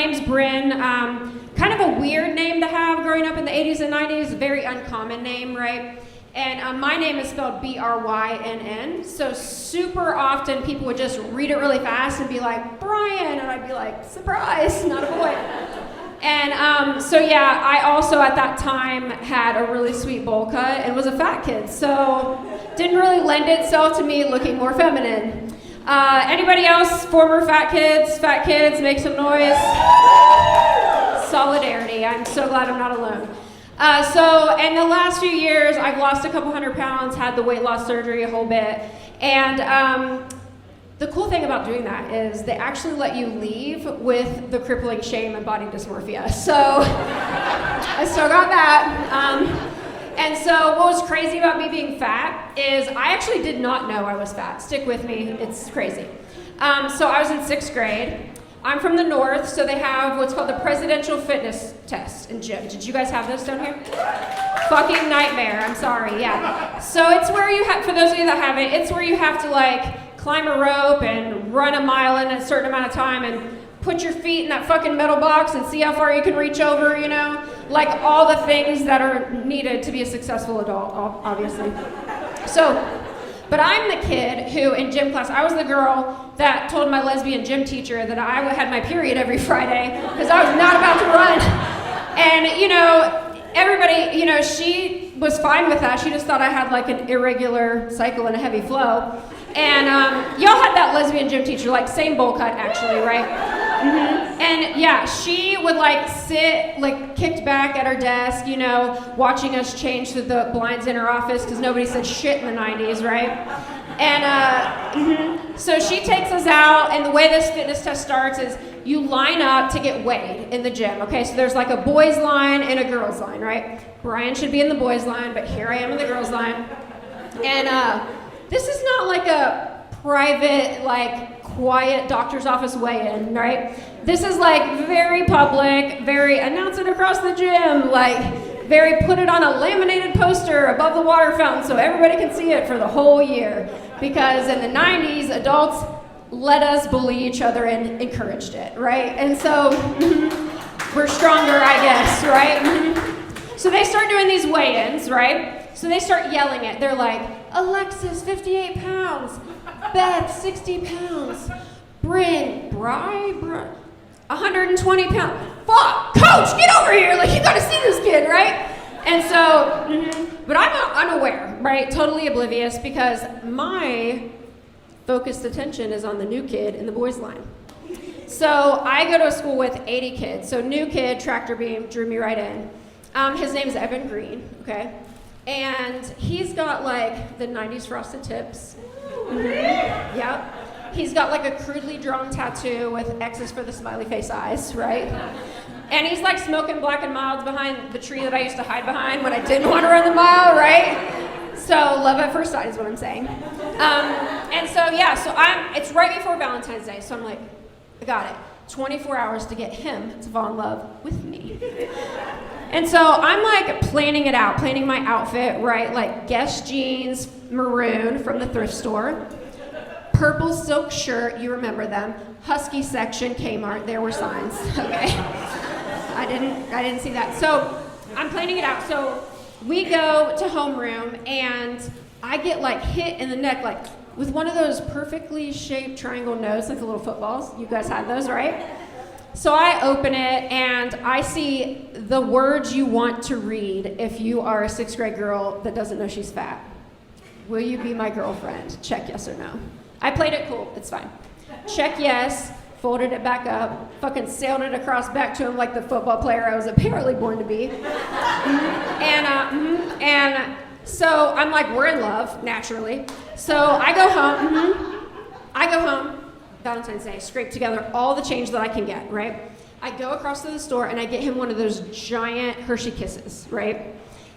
name's Bryn. Kind of a weird name to have growing up in the 80s and 90s, a very uncommon name, right? And my name is spelled Brynn, so super often people would just read it really fast and be like, Brian, and I'd be like, surprise, not a boy. And so yeah, I also at that time had a really sweet bowl cut and was a fat kid, so didn't really lend itself to me looking more feminine. Anybody else, former fat kids, make some noise. Solidarity, I'm so glad I'm not alone. So in the last few years, I've lost a couple 100 pounds, had the weight loss surgery a whole bit, and the cool thing about doing that is they actually let you leave with the crippling shame and body dysmorphia. So I still got that. And so what was crazy about me being fat is I actually did not know I was fat. Stick with me, it's crazy. So I was in 6th grade. I'm from the north, so they have what's called the Presidential Fitness Test in gym. Did you guys have this down here? Fucking nightmare, I'm sorry, yeah. So it's where you have, for those of you that haven't, it's where you have to like climb a rope and run a mile in a certain amount of time and put your feet in that fucking metal box and see how far you can reach over, you know? Like all the things that are needed to be a successful adult, obviously. So, but I'm the kid who in gym class, I was the girl that told my lesbian gym teacher that I had my period every Friday because I was not about to run. And, you know, everybody, you know, she was fine with that. She just thought I had like an irregular cycle and a heavy flow. And y'all had that lesbian gym teacher, like same bowl cut actually, right? Mm-hmm. And yeah, she would like sit like kicked back at her desk, you know, watching us change through the blinds in her office because nobody said shit in the 90s, right? And so she takes us out, and the way this fitness test starts is you line up to get weighed in the gym, okay? So there's like a boys line and a girls line, right? Brian should be in the boys line, but here I am in the girls line. And this is not like a private, like, quiet doctor's office weigh-in, right? This is like very public, very announce it across the gym, like very put it on a laminated poster above the water fountain so everybody can see it for the whole year. Because in the 90s, adults let us bully each other and encouraged it, right? And so we're stronger, I guess, right? So they start doing these weigh-ins, right? So they start yelling it. They're like, Alexis, 58 pounds. Beth, 60 pounds. Bryn, 120 pounds. Fuck, coach, get over here. Like, you gotta see this kid, right? And so, but I'm unaware, right? Totally oblivious because my focused attention is on the new kid in the boys' line. So I go to a school with 80 kids. So new kid, tractor beam, drew me right in. His name's Evan Green, okay? And he's got like the 90s frosted tips. Yep. He's got like a crudely drawn tattoo with X's for the smiley face eyes, right? And he's like smoking Black and Milds behind the tree that I used to hide behind when I didn't want to run the mile, right? So love at first sight is what I'm saying. And so yeah, so it's right before Valentine's Day, so I'm like, I got it. 24 hours to get him to fall in love with me. And so I'm like planning it out, planning my outfit, right? Like Guess jeans, maroon from the thrift store, purple silk shirt, you remember them, husky section, Kmart, there were signs, okay? I didn't see that. So I'm planning it out. So we go to homeroom and I get like hit in the neck, like with one of those perfectly shaped triangle notes, like the little footballs. You guys had those, right? So I open it and I see the words you want to read if you are a 6th grade girl that doesn't know she's fat. Will you be my girlfriend? Check yes or no. I played it cool, it's fine. Check yes, folded it back up, fucking sailed it across back to him like the football player I was apparently born to be. And so I'm like, we're in love, naturally. So I go home. Valentine's Day, scrape together all the change that I can get, right? I go across to the store and I get him one of those giant Hershey Kisses, right?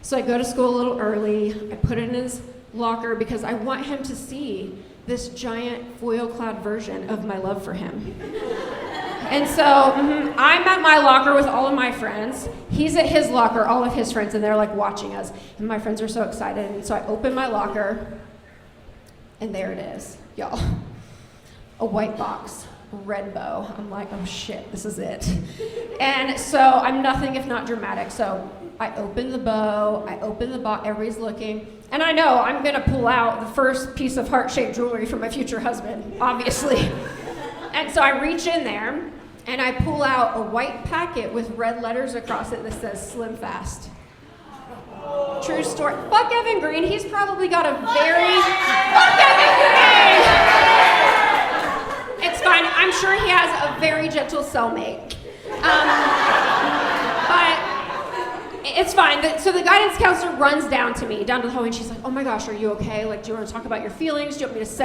So I go to school a little early, I put it in his locker because I want him to see this giant foil-clad version of my love for him. And so I'm at my locker with all of my friends. He's at his locker, all of his friends, and they're like watching us. And my friends are so excited. And so I open my locker, and there it is, y'all. A white box red bow. I'm like, oh shit, this is it. And so I'm nothing if not dramatic. So I open the bow, I open the box, everybody's looking, and I know I'm gonna pull out the first piece of heart-shaped jewelry for my future husband, obviously. And so I reach in there, and I pull out a white packet with red letters across it that says Slim Fast. True story. Fuck Evan Green, he's probably got a very... Fuck Evan Green! It's fine, I'm sure he has a very gentle cellmate. But it's fine. So the guidance counselor runs down to me, down to the hallway, and she's like, oh my gosh, are you okay? Like, do you want to talk about your feelings? Do you want me to send